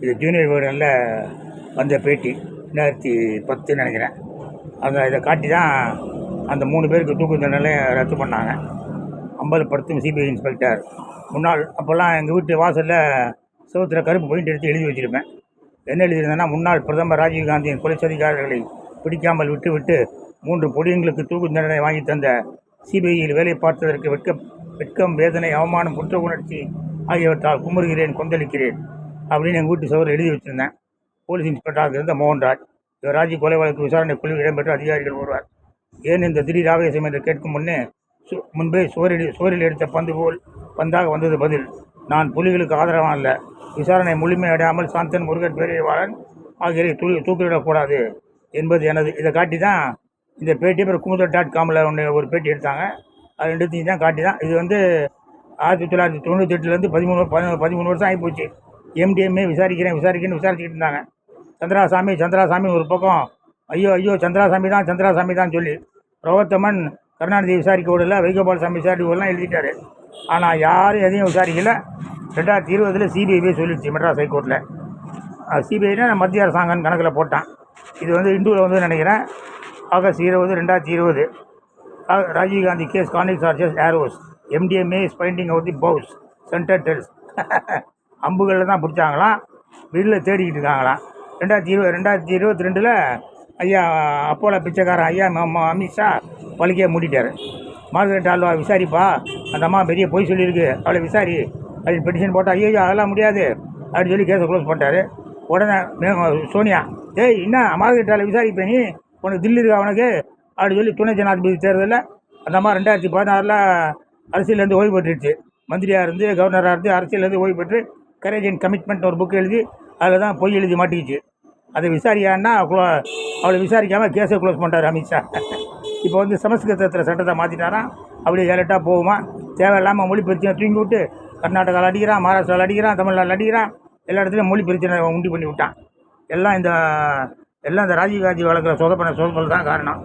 இது ஜூனியர் விகடனில் வந்த பேட்டி 2010 நினைக்கிறேன். இதை காட்டி தான் அந்த 3 பேருக்கு தூக்கு தண்டனை ரத்து பண்ணாங்க. அம்பலப்படுத்தும் சிபிஐ இன்ஸ்பெக்டர். முன்னாள் அப்போல்லாம் எங்கள் வீட்டு வாசலில் செவத்தில் கருப்பு பெயிண்ட் எடுத்து எழுதி வச்சுருப்பேன். என்ன எழுதியிருந்தேன்னா, முன்னாள் பிரதமர் ராஜீவ்காந்தியின் கொலை சதிகாரர்களை பிடிக்காமல் விட்டு 3 பொடியங்களுக்கு தூக்கு தண்டனை வாங்கி தந்த சிபிஐயில் வேலை பார்த்ததற்கு வெட்கம், வேதனை, அவமானம், குற்ற உணர்ச்சி ஆகியவற்றால் குமுறுகிறேன், கொந்தளிக்கிறேன் அப்படின்னு எங்கள் வீட்டு சோறு எழுதி வச்சுருந்தேன். போலீஸ் இன்ஸ்பெக்டராக இருந்த மோகன்ராஜ். ராஜி கொலை வழக்கு விசாரணை குழு இடம்பெற்ற அதிகாரிகள் ஒருவர். ஏன் இந்த திடீர் ஆவேசம் என்று கேட்கும் முன்பே சோரில் எடுத்த பந்து போல் பந்தாக வந்தது பதில். நான் புலிகளுக்கு ஆதரவான அல்ல. விசாரணை முழுமையடையாமல் சாந்தன், முருகன், பேரறிவாளன் ஆகியோரை தூக்கிலிடக்கூடாது என்பது எனது. இதை காட்டி தான் இந்த பேட்டி. அப்புறம் kumuthal.com ஒரு பேட்டி எடுத்தாங்க. அது 2 தான் காட்டி தான். இது 1998 13 வருஷம் ஆகிப்போச்சு. MDMA விசாரிக்கிறேன்னு விசாரிச்சுக்கிட்டு இருந்தாங்க. சந்திராசாமி ஒரு பக்கம் ஐயோ சந்திராசாமி தான் சொல்லி பிரவர்த்தமன் கருணாநிதி விசாரிக்க விடல, வைகோபாலசாமி விசாரிக்க விடலாம் எழுதிட்டாரு. ஆனால் யாரும் எதையும் விசாரிக்கல. 2020 சிபிஐ சொல்லிடுச்சு மெட்ராஸ் ஹைகோர்ட்டில். சிபிஐனா மத்திய அரசாங்கம் கணக்கில் போட்டான். இது இந்துவில் நினைக்கிறேன். August 20, 2020 Rajiv Gandhi case கான்விக்ட்ஸ் are just arrows. MDMA is finding out the பவுஸ் centre டெல்ஸ். அம்புகளில் தான் பிடிச்சாங்களாம், வீட்டில் தேடிக்கிட்டு இருக்காங்களாம். 2022 ஐயா அப்போலோ பிச்சைக்காரன் ஐயா அமித்ஷா வழக்கையை மூடிட்டார். மார்கரெட் ஆல்வா விசாரிப்பா, அந்த அம்மா பெரிய பொய் சொல்லியிருக்கு, அவளை விசாரி அப்படின்னு பெட்டிஷன் போட்டால் ஐயோ அதெல்லாம் முடியாது அப்படின்னு சொல்லி கேஸை க்ளோஸ் பண்ணிட்டாரு. உடனே சோனியா, என்ன மார்கரெட் ஆளை விசாரிப்பேன், நீ உனக்கு தில்லி இருக்கா உனக்கு அப்படின்னு சொல்லி துணை ஜனாதிபதி தேர்தலில் அந்த அம்மா 2016 அரசியலேருந்து ஓய்வு பெற்றுடுச்சு. மந்திரியாக இருந்து, கவர்னராக இருந்து அரசியலேருந்து ஓய்வு பெற்று கரேஜ் அண்ட் கமிட்மெண்ட் ஒரு புக்கு எழுதி அதில் தான் பொய் எழுதி மாட்டிக்கிச்சு. அதை விசாரியான்னா அவளை விசாரிக்காமல் கேஸை க்ளோஸ் பண்ணிட்டார் அமித்ஷா. இப்போ சமஸ்கிருதத்தில் சட்டத்தை மாற்றிட்டாராம். அப்படியே ஏலட்டாக போகுமா, தேவையில்லாமல் மொழி பிரச்சனை தூங்கி விட்டு கர்நாடகாவில் அடிக்கிறான், மகாராஷ்டிராவில் அடிக்கிறான், தமிழ்நாட்டில் அடிக்கிறான், எல்லா இடத்துலையும் மொழி பிரச்சனை உண்டு பண்ணி விட்டான். எல்லாம் இந்த ராஜீவ்காந்தி வழக்கில் சொதப்பல் தான் காரணம்.